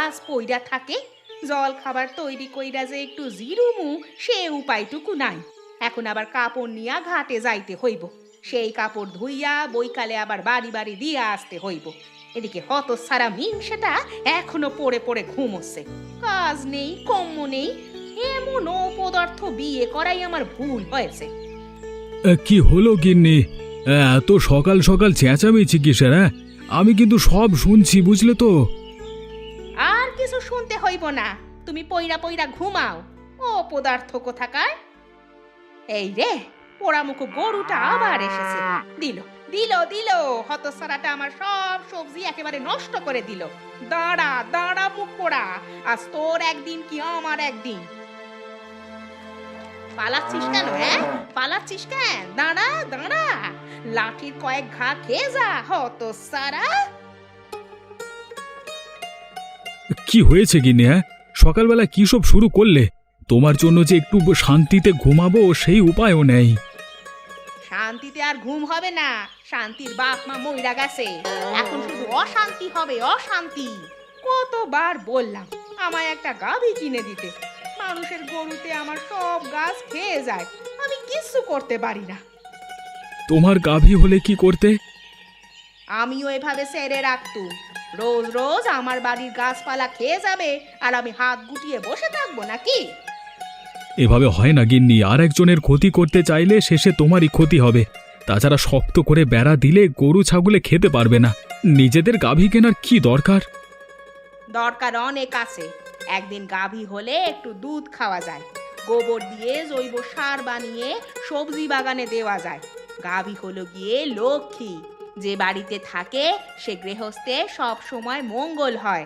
গাছ পইরা থাকে, জল খাবার তৈরি কইরা যে একটু জিরুমু সে উপায়টুকু নাই। এখন আবার কাপড় নিয়া ঘাটে যাইতে হইব, সেই কাপড় ধুইয়া বৈকালে আবার বাড়ি বাড়ি দিয়া আসতে হইব। এদিকে হতচ্ছাড়া মিংসেটা এখনো পড়ে পড়ে ঘুমোচ্ছে, কাজ নেই কম্ম নেই। এমন অপদার্থ বিয়ে করাই আমার ভুল হয়েছে। কি হলো গিন্নি? এত সকাল সকাল চেঁচামেচি কিসের? হ্যাঁ, আমি কিন্তু সব শুনছি, বুঝলে তো। আর কিছু শুনতে হইব না, তুমি পইরা পইরা ঘুমাও। অপদার্থ কোথাকার। এই রে, পোড়ামুখ গরুটা আবার এসেছে। দিল দিল দিল, হতসারাটা আমার সব সবজি একেবারে নষ্ট করে দিল। দাঁড়া দাঁড়া মুখ পোড়া, আজ তোর একদিন কি আমার একদিন। পালাচ্ছিস কেন? হ্যাঁ, পালাচ্ছিস কেন? দাঁড়া দাঁড়া, লাঠির কয়েক ঘা খেয়ে যা হতসারা। কি হয়েছে গিন্নি? হ্যাঁ, সকালবেলা কি সব শুরু করলে? তোমার জন্য যে একটু শান্তিতে ঘুমাবো সেই উপায়ও নেই। শান্তিতে আর ঘুম হবে না, শান্তির বাপ মা মইরা গেছে, এখন শুধু অশান্তি হবে অশান্তি। কতবার বললাম আমায় একটা গাভী কিনে দিতে, মানুষের গরুতে আমার সব গাছ খেয়ে যায়, আমি কিচ্ছু করতে পারি না। তোমার গাভী হলে কি করতে? আমিও এভাবে সেরে রাখতুম, রোজ রোজ আমার বাড়ির গাছপালা খেয়ে যাবে আর আমি হাত গুটিয়ে বসে থাকবো নাকি? এভাবে হয় না গিন্নি, আর একজনের ক্ষতি করতে চাইলে শেষে তোমারই ক্ষতি হবে। তাছাড়া শক্ত করে বেড়া দিলে গরু ছাগলে খেতে পারবে না। নিজেদের গাভী কেনার কি দরকার? দরকার অনেক আছে। একদিন গাভী হলে একটু দুধ খাওয়া যায়, গোবর দিয়ে জৈব সার বানিয়ে সবজি বাগানে দেওয়া যায়। গাভী হলো গিয়ে লক্ষ্মী, যে বাড়িতে থাকে সে গৃহস্থে সব সময় মঙ্গল হয়।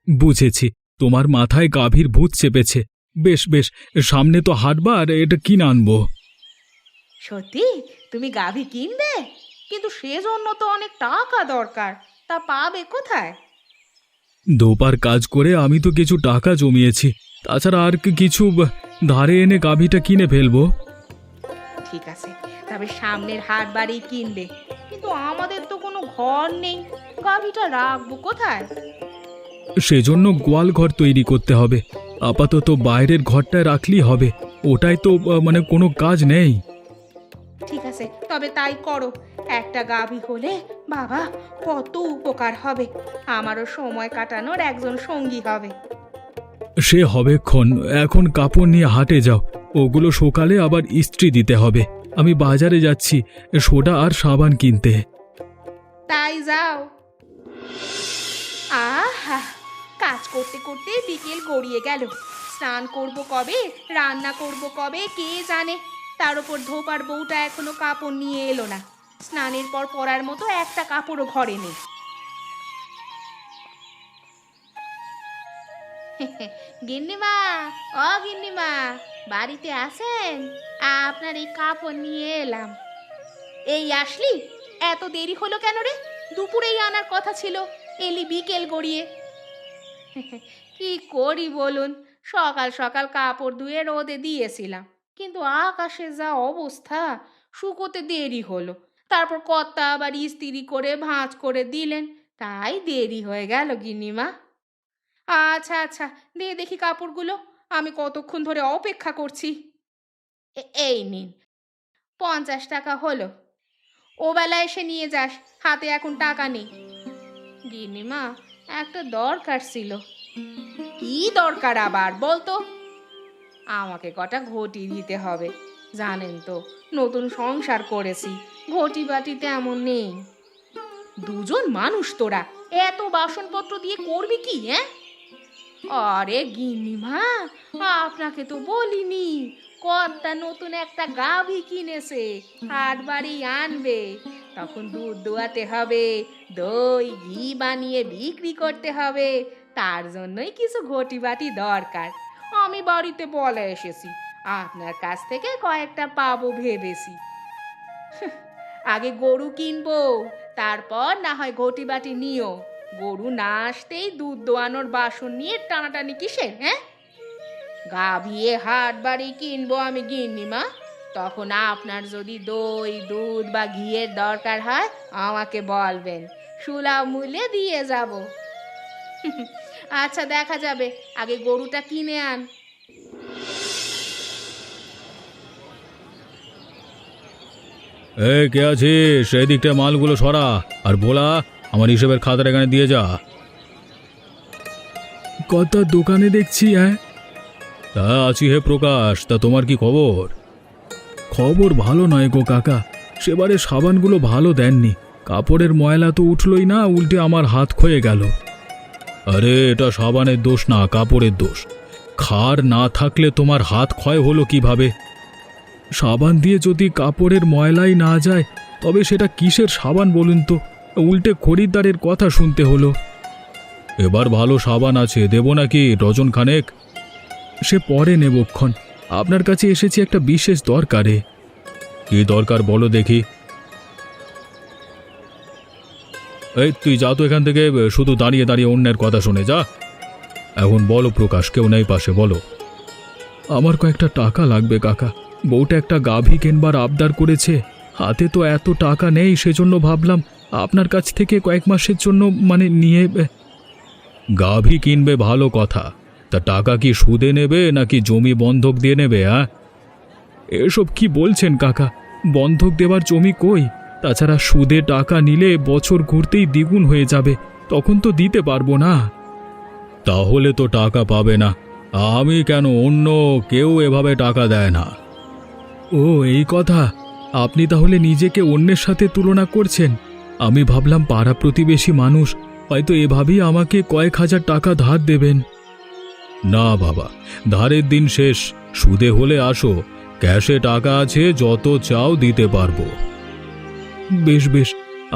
বুঝেছি, তোমার মাথায় গাভীর ভূত চেপেছে। বেশ বেশ, সামনে তো হাটবার, এটা কিনে আনবো। সত্যি তুমি গাভী কিনবে? কিন্তু সেজন্য তো অনেক টাকা দরকার, তা পাবে কোথায়? দোপার কাজ করে আমি তো কিছু টাকা জমিয়েছি, তাছাড়া আর কিছু ধারে এনে গাভীটা কিনে ফেলবো। ঠিক আছে, তবে সামনের হাট বাড়ি কিনবে, কিন্তু আমাদের তো কোনো ঘর নেই, গাভীটা রাখবো কোথায়? সেজন্য গোয়াল ঘর তৈরি করতে হবে। আপাতত বাইরের ঘরটায় রাখলেই হবে, ওটাই তো মানে কোনো কাজ নেই। ঠিক আছে, তবে তাই করো। একটা গাভী হলে বাবা কত উপকার হবে, আমারও সময় কাটানোর একজন সঙ্গী হবে। সে হবেক্ষণ, এখন কাপড় নিয়ে হাটে যাও, ওগুলো সকালে আবার ইস্ত্রি দিতে হবে। আমি বাজারে যাচ্ছি সোডা আর সাবান কিনতে। তাই যাও। আহা, কাজ করতে করতে বিকেল গড়িয়ে গেল। স্নান করব কবে, রান্না করব কবে কে জানে। তার উপর ধোপার বউটা এখনো কাপড় নিয়ে এলো না। স্নানের পর পরার মতো একটা কাপড়ও ঘরে নেই। গিন্নিমা, ও গিন্নিমা, বাড়িতে আছেন? আপনার এই কাপড় নিয়ে এলাম। এই আসলি? এত দেরি হলো কেন রে? দুপুরেই আনার কথা ছিল, এলি বিকেল গড়িয়ে। কি করি বলুন, সকাল সকাল কাপড় ধুয়ে রোদে দিয়েছিলাম, কিন্তু আকাশে যা অবস্থা, শুকোতে দেরি হলো। তারপর কর্তা আবার ইস্ত্রি করে ভাঁজ করে দিলেন, তাই দেরি হয়ে গেল গিন্নিমা। আচ্ছা আচ্ছা, দিয়ে দেখি কাপড়গুলো, আমি কতক্ষণ ধরে অপেক্ষা করছি। এই নিন, 50 টাকা হলো। ও বেলা এসে নিয়ে যাস, হাতে এখন টাকা নেই। গিন্নিমা, একটা দরকার ছিল। কি দরকার আবার বলতো? আমাকে কটা ঘটি দিতে হবে, জানেন তো নতুন সংসার করেছি, ঘটি বাটি তেমন নেই। দুজন মানুষ তোরা, এত বাসনপত্র দিয়ে করবি কি? হ্যাঁ, আরে গিন্নিমা, আপনাকে তো বলিনি, কর্তা নতুন একটা গাভী কিনেছে, হাট বাড়ি আনবে, তখন দুধ দোয়াতে হবে, দই ঘি বানিয়ে বিক্রি করতে হবে, তার জন্যই কিছু ঘটি বাটি দরকার। আমি বাড়িতে বলে এসেছি, আপনার কাছ থেকে কয়েকটা পাবো ভেবেছি। আগে গরু কিনবো, তারপর না হয় ঘটি বাটি নিও। গরু না আসতেই দুধ দোয়ানোর বাসন নিয়ে টানাটানি কিসের? হ্যাঁ, গাভিয়ে হাট বাড়ি কিনবো আমি গিন্নিমা, তখন আপনার যদি দই দুধ বা ঘিয়ের দরকার হয় আমাকে বলবেন, সুলভ মূল্যে দিয়ে যাব। আচ্ছা দেখা যাবে, আগে গরুটা কিনে আন। কে আছিস? সেই দিকটা মালগুলো সরা। আর ভোলা, আমার হিসেবের খাতাটা এখানে দিয়ে যা। কত দোকানে দেখছি। হ্যাঁ তা আছি হে প্রকাশ, তা তোমার কি খবর? খবর ভালো নয় গো কাকা, সেবারে সাবানগুলো ভালো দেননি। কাপড়ের ময়লা তো উঠলই না, উল্টে আমার হাত ক্ষয়ে গেল। আরে এটা সাবানের দোষ না, কাপড়ের দোষ। খার না থাকলে তোমার হাত ক্ষয় হলো কিভাবে? সাবান দিয়ে যদি কাপড়ের ময়লাই না যায়, তবে সেটা কিসের সাবান বলুন তো? উল্টে খরিদ্দারের কথা শুনতে হলো। এবার ভালো সাবান আছে, দেব নাকি ডজন খানেক? সে পরে নেবক্ষণ, আপনার কাছে এসেছি একটা বিশেষ দরকারে। কি দরকার বলো দেখি। এই তুই যা তো এখান থেকে, শুধু দাঁড়িয়ে দাঁড়িয়ে অন্যের কথা শুনে যা। এখন বলো প্রকাশ, কেউ নেই পাশে, বলো। আমার কয়েকটা টাকা লাগবে কাকা, বউটা একটা গাভী কেনবার আবদার করেছে। হাতে তো এত টাকা নেই, সেজন্য ভাবলাম আপনার কাছ থেকে কয়েক মাসের জন্য নিয়ে। গাভী কিনবে ভালো কথা, তা টাকা কি সুদে নেবে নাকি জমি বন্ধক দিয়ে নেবে? হ্যাঁ এসব কি বলছেন কাকা? বন্ধক দেবার জমি কই? তাছাড়া সুদে টাকা নিলে বছর ঘুরতেই দ্বিগুণ হয়ে যাবে, তখন তো দিতে পারবো না। তাহলে তো টাকা পাবে না। আমি কেন, অন্য কেউ এভাবে টাকা দেয় না। ও এই কথা, আপনি তাহলে নিজেকে অন্যের সাথে তুলনা করছেন? আমি ভাবলাম পাড়া প্রতিবেশী মানুষ, হয়তো এভাবেই আমাকে কয়েক হাজার টাকা ধার দেবেন। না বাবা, ধারের দিন শেষ, সুদে হলে আসো, ক্যাশে টাকা আছে, যত চাও দিতে পারবো। বেশ বেশ,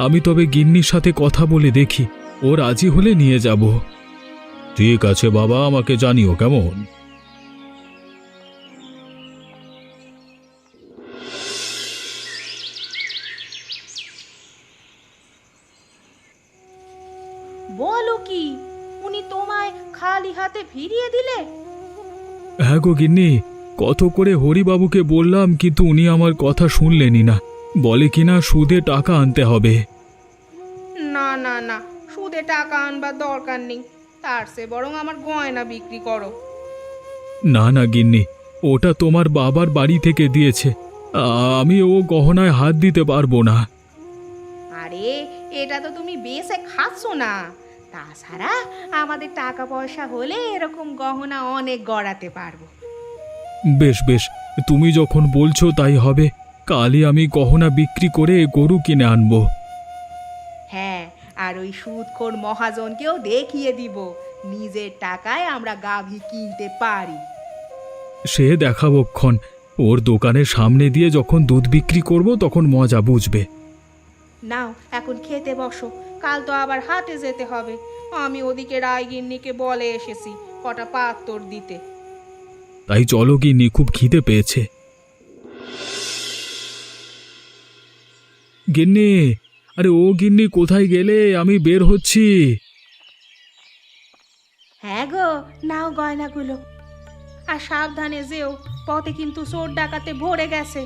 আমি তবে গিন্নির সাথে কথা বলে দেখি, ও রাজি হলে নিয়ে যাব। ঠিক আছে বাবা, আমাকে জানিও কেমন। বলো কি, উনি তোমায় খালি হাতে ফিরিয়ে দিলে? হ্যাঁ গো গিন্নি, কত করে হরিবাবুকে বললাম, কিন্তু উনি আমার কথা শুনলেনই না। বলে কিনা সুদে টাকা আনতে হবে। না না না, সুদে টাকা আনবার দরকার নেই, তার চেয়ে বরং আমার গয়না বিক্রি করো। না না গিন্নি, ওটা তোমার বাবার বাড়ি থেকে দিয়েছে, আমি ও গহনায় হাত দিতে পারবো না। আরে এটা তো তুমি বেঁচে খাচ্ছ না, তাছাড়া আমাদের টাকা পয়সা হলে এরকম গহনা অনেক গড়াতে পারবো। বেশ বেশ, তুমি যখন বলছো তাই হবে। কালই আমি গহনা বিক্রি করে গরু কিনে আনবো। হ্যাঁ, আর ওই সুদখোর মহাজনকেও দেখিয়ে দিব নিজের টাকায় আমরা গাভী কিনতে পারি। সে দেখাবক্ষণ, ওর দোকানের সামনে দিয়ে যখন দুধ বিক্রি করব তখন মজা বুঝবে। নাও এখন খেতে বসো, কাল তো আবার হাটে যেতে হবে। আমি ওদিকে রায়গিন্নিকে বলে এসেছি কটা পাত্তর দিতে। তাই চলো গিন্নি, খুব খিদে পেয়েছে। গিন্নি, আরে ও গিন্নি, কোথায় গেলে? আমি বের হচ্ছি। হ্যাঁ গো, নাও গয়নাগুলো, আর সাবধানে যেও, পথে কিন্তু চোর ডাকাতে ভরে গেছে।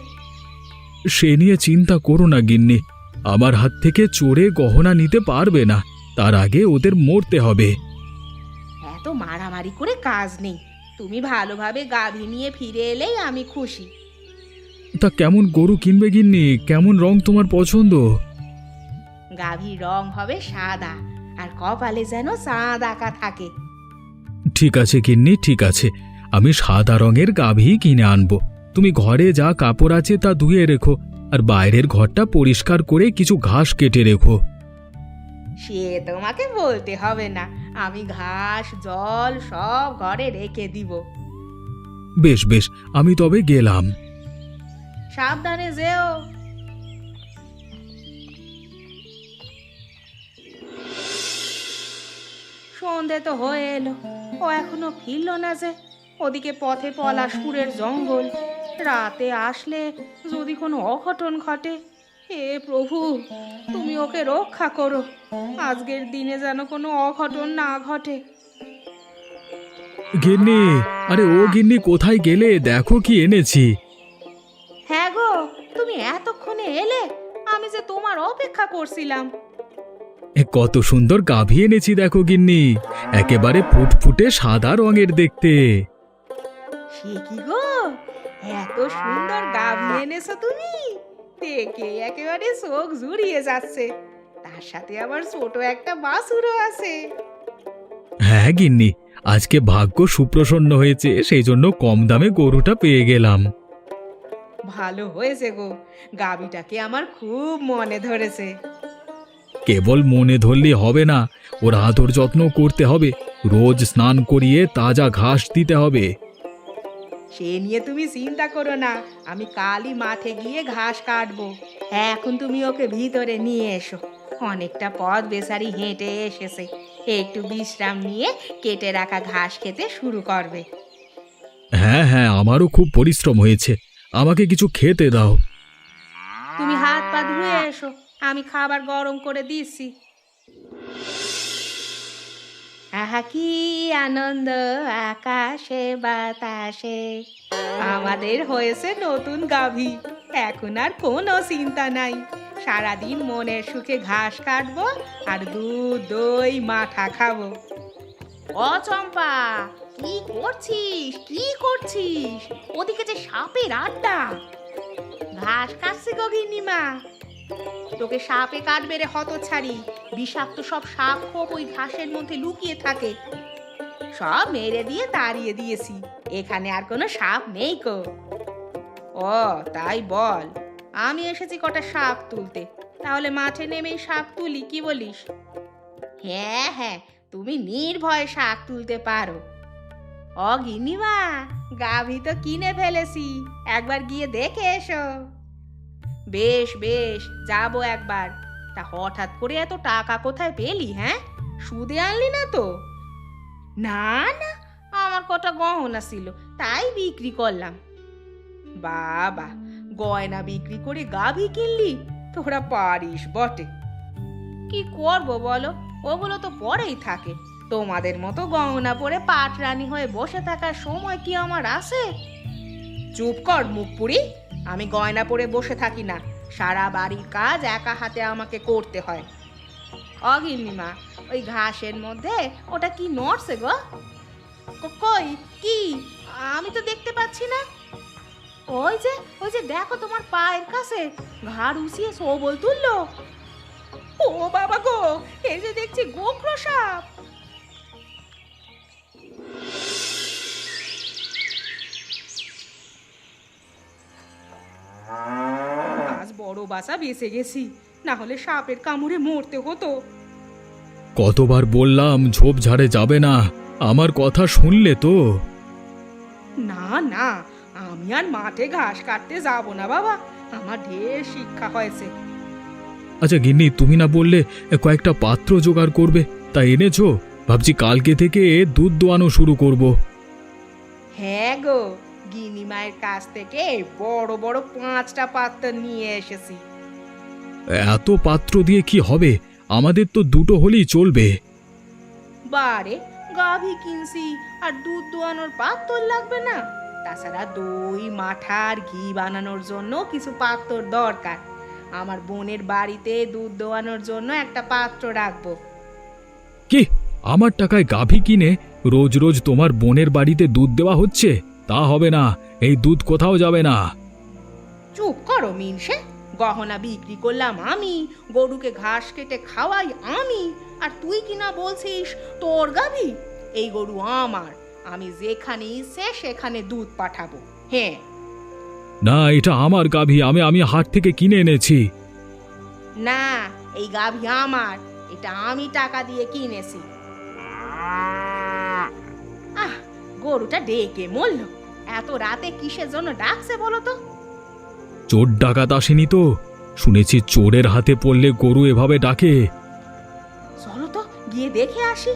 সে নিয়ে চিন্তা করো না গিন্নি, আমার হাত থেকে চোরে গহনা নিতে পারবে না, তার আগে ওদের মরতে হবে। এত মারামারি করে কাজ নেই, তুমি ভালোভাবে গাভী নিয়ে ফিরে এলেই আমি খুশি। তা কেমন গরু কিনবে গিন্নি? কেমন রং তোমার পছন্দ? গাভীর রং হবে সাদা, আর কপালে যেন চাঁদ আঁকা থাকে। ঠিক আছে গিন্নি, ঠিক আছে, আমি সাদা রঙের গাভী কিনে আনবো। তুমি ঘরে যা কাপড় আছে তা ধুয়ে রেখো, আর বাইরের ঘরটা পরিষ্কার করে কিছু ঘাস কেটে রেখো। সে তোমাকে বলতে হবে না, আমি ঘাস জল সব ঘরে রেখে দিব। বেশ বেশ, আমি তবে গেলাম। সাবধানে যেও। সন্ধে তো হয়ে এলো, ও এখনো ফিরল না যে। ওদিকে পথে পলাশপুরের জঙ্গল, রাতে আসলে যদি কোনো অঘটন ঘটে, হে প্রভু তুমি ওকে রক্ষা করো, আজকের দিনে যেন কোনো অঘটন না ঘটে। গিন্নি, আরে ও গিন্নি, কোথায় গেলে? দেখো কি এনেছি। হ্যাঁ গো, তুমি এতক্ষণে এলে, আমি যে তোমার অপেক্ষা করছিলাম। কত সুন্দর গাভী এনেছি দেখো গিন্নি, একেবারে ফুটফুটে সাদা রঙের দেখতে। সে কি গো, এত সুন্দর গাভী এনেছো তুমি, দেখে একেবারে চোখ জুড়িয়ে যাচ্ছে। তার সাথে আবার ছোট একটা বাছুরও আছে। হ্যাঁ গিন্নি, আজকে ভাগ্য সুপ্রসন্ন হয়েছে, সেই জন্য কম দামে গরুটা পেয়ে গেলাম। ভালো হয়েছে গো, গাভীটাকে আমার খুব মনে ধরেছে। কেবল মনে ধরলেই হবে না, ওর আদর যত্ন করতে হবে, রোজ স্নান করিয়ে তাজা ঘাস দিতে হবে। সে নিয়ে তুমি চিন্তা করো না, আমি কালই মাঠে গিয়ে ঘাস কাটবো। এখন তুমি ওকে ভিতরে নিয়ে এসো, অনেকটা পথ বেচারি হেঁটে এসেছে, একটু বিশ্রাম নিয়ে কেটে রাখা ঘাস খেতে শুরু করবে। হ্যাঁ হ্যাঁ, আমারও খুব পরিশ্রম হয়েছে, আমাকে কিছু খেতে দাও। তুমি হাত পা ধুয়ে এসো, আমি খাবার গরম করে দিচ্ছি। আহা কি আনন্দ আকাশে বাতাসে, আমাদের হয়েছে নতুন গাভী, এখন আর কোনো চিন্তা নাই। সারাদিন মনের সুখে ঘাস কাটবো আর দুধ দই মাঠা খাবো। ও চম্পা, কি করছিস কি করছিস? ওদিকে যে সাপের আড্ডা। ঘাস কাটছি গো গিন্নিমা। তোকে সাপে কাটবে রে হতচ্ছাড়ি, বিষাক্ত সব সাপ খোপ ওই ঘাসের মধ্যে লুকিয়ে থাকে। সব মেরে দিয়ে তাড়িয়ে দিয়েছি, এখানে আর কোনো সাপ নেই কো। ও তাই বল, আমি এসেছি কটা শাক তুলতে, তাহলে মাঠে নেমেই শাক তুলি, কি বলিস? হ্যাঁ হ্যাঁ, তুমি নির্ভয়ে শাক তুলতে পারো। ও গিন্নিমা, গাভী তো কিনে ফেলেছি, একবার গিয়ে দেখে এসো। বেশ বেশ, যাবো একবার। তা হঠাৎ করে এত টাকা কোথায় পেলি? হ্যাঁ, সুদে আনলি না তো? না না, আমার কটা গহনা ছিল, তাই বিক্রি করলাম। বাবা, গয়না বিক্রি করে গাভী কিনলি? তোরা পারিস বটে। কি করব বলো, ওগুলো তো পরেই থাকে। তোমাদের মতো গহনা পরে পাট রানী হয়ে বসে থাকার সময় কি আমার আছে? চুপ কর মুখ পুরি, আমি গয়না পরে বসে থাকি না, সারা বাড়ির কাজ একা হাতে আমাকে করতে হয়। অগিন্নিমা, ওই ঘাসের মধ্যে ওটা কি নড়ছে গো? কই কি, আমি তো দেখতে পাচ্ছি না। ওই যে দেখো, তোমার পায়ের কাছে ঘাড় উঁচিয়ে সবল তুললো। ও বাবা গো, এই যে দেখছি গোখরো সাপ। আজ বড় বাসা বেঁচে গেছি, না হলে সাপের কামড়ে মরতে হতো। কতবার বললাম ঝোপঝাড়ে যাবে না, আমার কথা শুনলে তো? না না, আমি আর মাঠে ঘাস কাটতে যাব না বাবা, আমার ঢের শিক্ষা হয়েছে। আচ্ছা গিন্নি, তুমি না বললে কয়েকটা পাত্র জোগাড় করবে, তা এনেছো? ভাবছি কালকে থেকে দুধ দোয়ানো শুরু করব। হ্যাঁ গো, গিনি মায়ের কাছ থেকে বড় বড় 5টা পাত্র নিয়ে এসেছি। এত পাত্র দিয়ে কি হবে? আমাদের তো দুটো হলেই চলবে। বারে, গাভী কিনছি আর দুধ দোয়ানোর পাত্র লাগবে না? তাছাড়া দই মাঠা আর ঘি বানানোর জন্য কিছু পাত্র দরকার। আমার বোনের বাড়িতে দুধ দোয়ানোর জন্য একটা পাত্র রাখবো। কি, আমার টাকায় গাভী কিনে রোজ রোজ তোমার বোনের বাড়িতে দুধ দেওয়া হচ্ছে? তা হবে না, এই দুধ কোথাও যাবে না। চুপ করো মিনসে, গহনা বিক্রি করলাম আমি, গরুকে ঘাস কেটে খাওয়াই আমি, আর তুই কিনা বলছিস তোর গাভী? এই গরু আমার, আমি যেখানে ইচ্ছে সেখানে দুধ পাঠাবো। হ্যাঁ না, এটা আমার গাভী, আমি হাট থেকে কিনে এনেছি। না, এই গাভী আমার, এটা আমি টাকা দিয়ে কিনেছি। আহ, গরুটা ডেকে মরল, এত রাতে কিসের জন্য ডাকছে বলো তো? চোর ডাকাত আসেনি তো? শুনেছি চোরের হাতে পড়লে গরু এভাবে ডাকে। চলো তো গিয়ে দেখে আসি।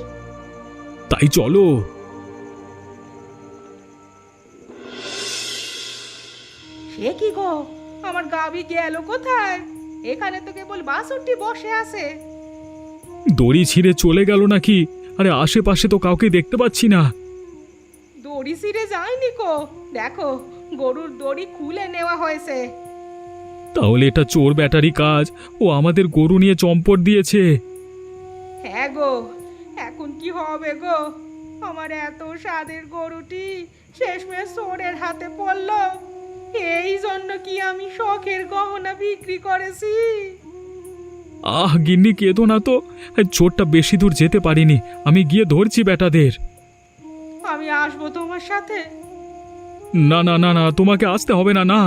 তাই চলো। সে কি গো, আমার গাভী গেল কোথায়? এখানে তো কেবল বাছুরটি বসে আছে। দড়ি ছিঁড়ে চলে গেল নাকি? আরে আশেপাশে তো কাউকে দেখতে পাচ্ছি না। দড়ি ছিঁড়ে যায়নি কো, দেখো গরুর দড়ি খুলে নেওয়া হয়েছে। তাহলে এটা চোর ব্যাটারি কাজ, ও আমাদের গরু নিয়ে চম্পট দিয়েছে। হ্যাঁ গো, এখন কি হবে গো? আমার এত স্বাদের গরুটি শেষমেশ চোরের হাতে পড়লো। এই জন্য কি আমি শখের গহনা বিক্রি করেছি? গিন্নি কেঁদো না তো, চোরটা বেশি দূর যেতে পারিনি, আমি গিয়ে ধরছি বেটাদের। আমি আসবো তোমার সাথে। না না না না, তোমাকে আসতে হবে না, না।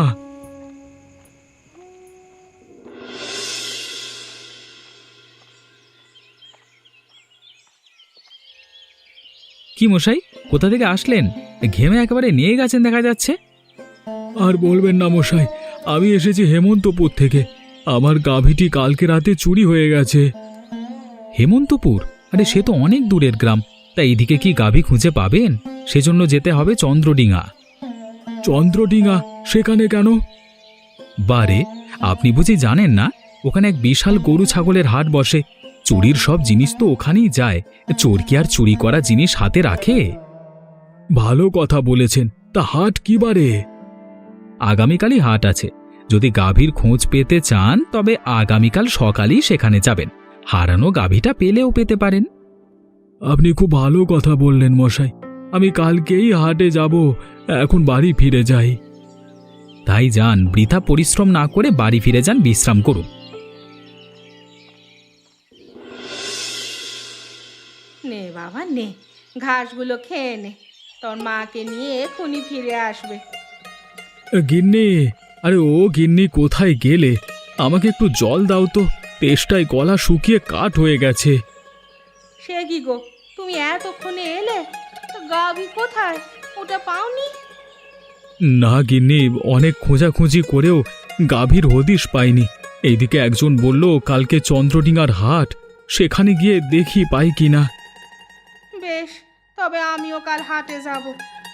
কি মশাই, কোথা থেকে আসলেন? ঘেমে একেবারে নিয়ে গেছেন দেখা যাচ্ছে। আর বলবেন না মশাই, আমি এসেছি হেমন্তপুর থেকে। আমার গাভীটি কালকে রাতে চুরি হয়ে গেছে। হেমন্তপুর? আরে সে তো অনেক দূরের গ্রাম, তা এইদিকে কি গাভী খুঁজে পাবেন? সেজন্য যেতে হবে চন্দ্রডিঙা। চন্দ্রডিঙা? সেখানে কেন? বারে, আপনি বুঝি জানেন না? ওখানে এক বিশাল গরু ছাগলের হাট বসে। চুরির সব জিনিস তো ওখানেই যায়। চোর কি আর চুরি করা জিনিস হাতে রাখে? ভালো কথা বলেছেন। তা হাট কি বারে? আগামীকালই হাট আছে। যদি গাভীর খোঁজ পেতে চান তবে আগামীকাল সকালেই সেখানে যাবেন। হারানো গাভীটা পেলেও পেতে পারেন। আপনি খুব ভালো কথা বললেন মশাই, আমি কালকেই হাটে যাব। এখন বাড়ি ফিরে যাই। তাই যান, বৃথা পরিশ্রম না করে বাড়ি ফিরে যান, বিশ্রাম করুন। নে বাবা নে, ঘাসগুলো খেয়ে নে, তোর মাকে নিয়ে এক্ষুনি ফিরে আসবে। গিন্নি, আরে ও গিন্নি, কোথায় গেলে? আমাকে একটু জল দাও তো, তেষ্টায় গলা শুকিয়ে কাঠ হয়ে গেছে। সে কি গো, তুমি এতক্ষণে এলে? তো গাভী কোথায়? ওটা পাওনি? না গিন্নি, অনেক খোঁজাখুঁজি করেও গাভীর হদিশ পাইনি। এইদিকে একজন বলল কালকে চন্দ্রডিঙার হাট, সেখানে গিয়ে দেখি পাই কিনা। বেশ, তবে আমিও কাল হাটে যাব।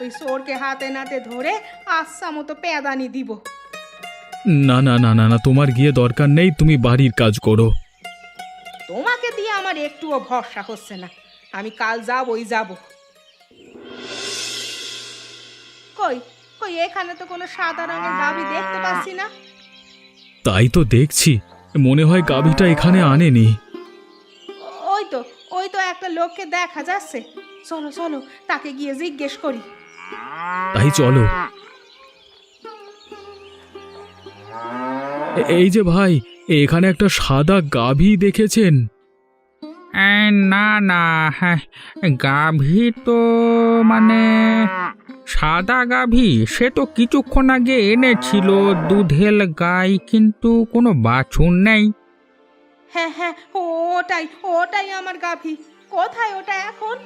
ওই চোরকে হাতে নাতে ধরে আচ্ছা মতো পেদানি দিব। না না না না না, তোমার গিয়ে দরকার নেই, তুমি বাড়ির কাজ করো। তোমাকে দিয়ে আমার একটুও ভরসা হচ্ছে না। আমি কাল যাবই যাব। কই কই, এখানে তো কোনো সাদা রঙের গাভী দেখতে পাচ্ছি না। তাই তো দেখছি, মনে হয় গাভীটা এখানে আনেনি। ওই তো ওই তো একটা লোককে দেখা যাচ্ছে। চলো চলো, তাকে গিয়ে জিজ্ঞেস করি। তাই চলো। এই যে ভাই, এখানে একটা সাদা গাভী দেখেছেন? না না, হ্যাঁ, গাভী তো মানে সাদা গাভী সে তো কিছুক্ষণ আগে এনেছিল, দুধেল গাই, কিন্তু কোনো বাছুর নেই। হ্যাঁ হ্যাঁ, ওটাই ওটাই আমার গাভী। কোথায় ওটা এখন?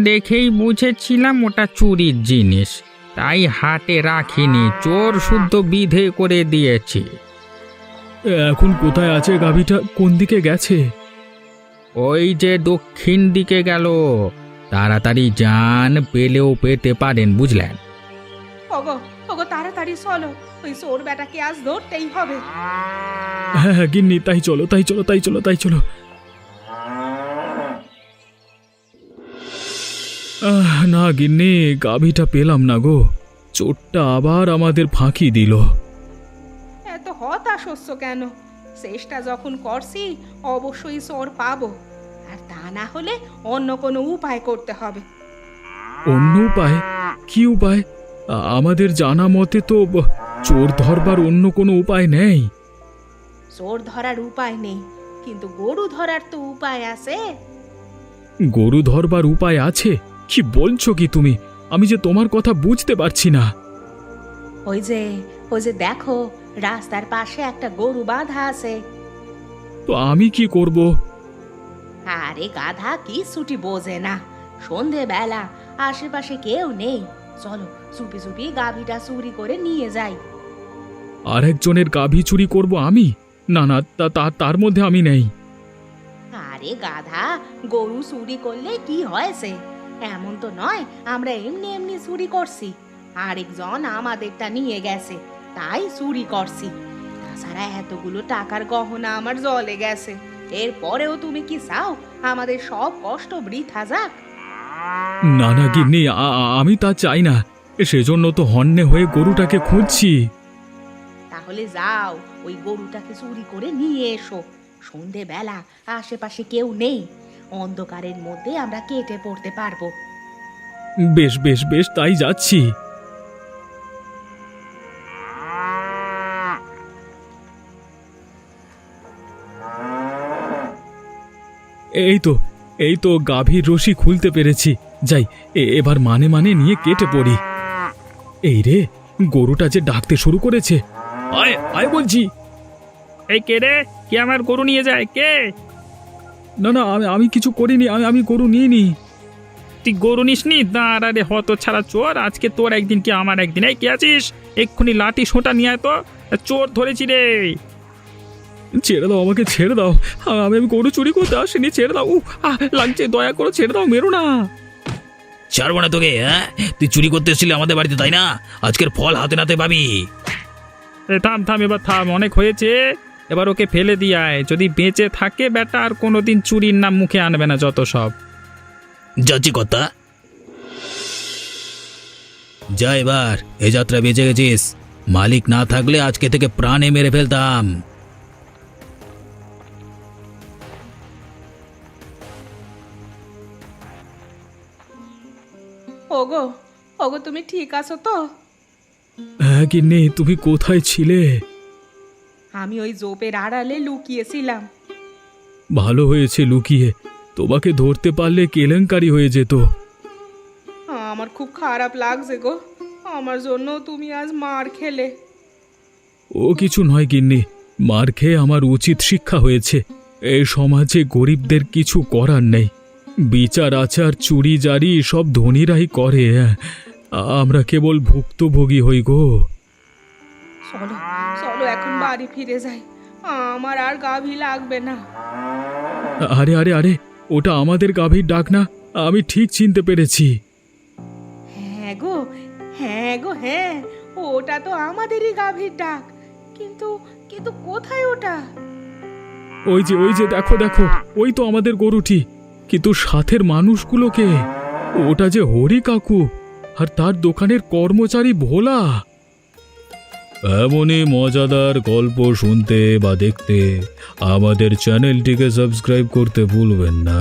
দেখেই বুঝেছিলাম ওটা চুরির জিনিস, তাই হাটে রাখিনি, চোর শুদ্ধ বিধে করে দিয়েছি। এখন কোথায় আছে গাভীটা? কোন দিকে গেছে? ওই যে দক্ষিণ দিকে গেল। তাড়াতাড়ি যান, পেলেও পেতে পারেন, বুঝলেন? ওগো ওগো, তাড়াতাড়ি চলো, ওই চোর বেটাকে আজ ধরতেই হবে। হ্যাঁ হ্যাঁ গিন্নি, তাই চলো তাই চলো তাই চলো তাই চলো। না গিন্নি, গাভীটা পেলাম না গো। চোরটা আবার আমাদের ফাঁকি দিল। এত হতাশ হচ্ছ কেন? চেষ্টা যখন করছি অবশ্যই চোর পাবো। আর তা না হলে অন্য কোনো উপায় করতে হবে। অন্য উপায়? কি উপায়? আমাদের জানা মতে তো চোর ধরবার অন্য কোনো উপায় নেই। চোর ধরার উপায় নেই, কিন্তু গরু ধরার তো উপায় আছে। গরু ধরবার উপায় আছে? কি বলছো কি তুমি? আমি যে তোমার কথা বুঝতে পারছি না। ওই যে ওই যে দেখো, রাস্তার পাশে একটা গরু বাঁধা আছে। তো আমি কি করব? আরে গাধা, কি ছুটি বোঝে না। সন্ধেবেলা, আশেপাশে কেউ নেই, চলো চুপি চুপি গাভীটা চুরি করে নিয়ে যাই। আর একজনের গাভী চুরি করব আমি? না না, তার মধ্যে আমি নেই। আরে গাধা, গরু চুরি করলে কি হয়েছে? এমন তো নয় আমরা এমনি এমনি চুরি করছি। আরেকজন আমাদেরটা নিয়ে গেছে, তাই চুরি করছি। তাছাড়া এতগুলো টাকার গহনা আমার জলে গেছে। এরপরেও তুমি কি চাও আমাদের সব কষ্ট বৃথা যাক? না না গিন্নি, আমি তা চাই না। সেজন্য তো হন্যে হয়ে গরুটাকে খুঁজছি। তাহলে যাও, ওই গরুটাকে চুরি করে নিয়ে এসো। সন্ধেবেলা আশেপাশে কেউ নেই, অন্ধকারের মধ্যে আমরা কেটে পড়তে পারবো। বেশ বেশ বেশ, তাই যাচ্ছি। এই তো গাভীর রশি খুলতে পেরেছি। যাই, এবার মানে মানে নিয়ে কেটে পড়ি। এই রে, গরুটা যে ডাকতে শুরু করেছে। আয় আয় বলছি। এই কে রে? কে আমার গরু নিয়ে যায়? কে? না না, আমি কিছু করিনি, আমি গরু নিইনি। তুই গরু নিসনি? দাঁড়া রে হত ছাড়া চোর, আজকে তোর একদিন কি আমার একদিন। এই কে আছিস? এক্ষুনি লাঠি সোঁটা নিয়ে আয় তো, চোর ধরেছি রে। ছেড়ে দাও, আমাকে ছেড়ে দাও। আমি গরু চুরি করতে আসিনি, ছেড়ে দাও। লাগছে, দয়া করে ছেড়ে দাও, মেরো না। ছাড়বো না তোকে। হ্যাঁ, তুই চুরি করতে এসেছিলি আমাদের বাড়িতে, তাই না? আজকের ফল হাতে নাতে পাবি। থাম থাম, এবার থাম, অনেক হয়েছে। এবার ওকে ফেলে দিয়ে আয়, যদি বেঁচে থাকে বেটা আর কোনোদিন চুরির নাম মুখে আনবে না যত সব। যাচ্ছি কথা। যা, এবার এ যাত্রা বেঁচে গেছিস। মালিক না থাকলে আজকে থেকে প্রাণে মেরে ফেলতাম। ওগো, ওগো, তুমি ঠিক আছো তো? হ্যাঁ গিন্নি, তুমি কোথায় ছিলে? আমি ওই জোপের আড়ালে লুকিয়েছিলাম। ভালো হয়েছে লুকিয়ে, তোমাকে ধরতে পারলে কেলেঙ্কারি হয়ে যেত। আমার খুব খারাপ লাগছে গো, আমার জন্য তুমি আজ মার খেলে। ও কিছু নয় গিন্নি, মার খেয়ে আমার উচিত শিক্ষা হয়েছে। এই সমাজে গরিবদের কিছু করার নেই। বিচার আচার চুরি জারি সব ধনীরাই করে, আমরা কেবল ভুক্তভোগী হই গো। চলো চলো, এখন বাড়ি ফিরে যাই, আমার আর গাভী লাগবে না। আরে আরে আরে, ওটা আমাদের গাভীর ডাক না? আমি ঠিক চিনতে পেরেছি। হ্যাঁ গো, হ্যাঁ গো, হ্যাঁ, ওটা তো আমাদেরই গাভীর ডাক। কিন্তু কিন্তু কোথায় ওটা? ওই যে দেখো দেখো, ওই তো আমাদের গরুটি। কিন্তু সাথের মানুষগুলোকে, ওটা যে হরি কাকু আর তার দোকানের কর্মচারী ভোলা। এমনই মজাদার গল্প শুনতে বা দেখতে আমাদের চ্যানেলটিকে সাবস্ক্রাইব করতে ভুলবেন না।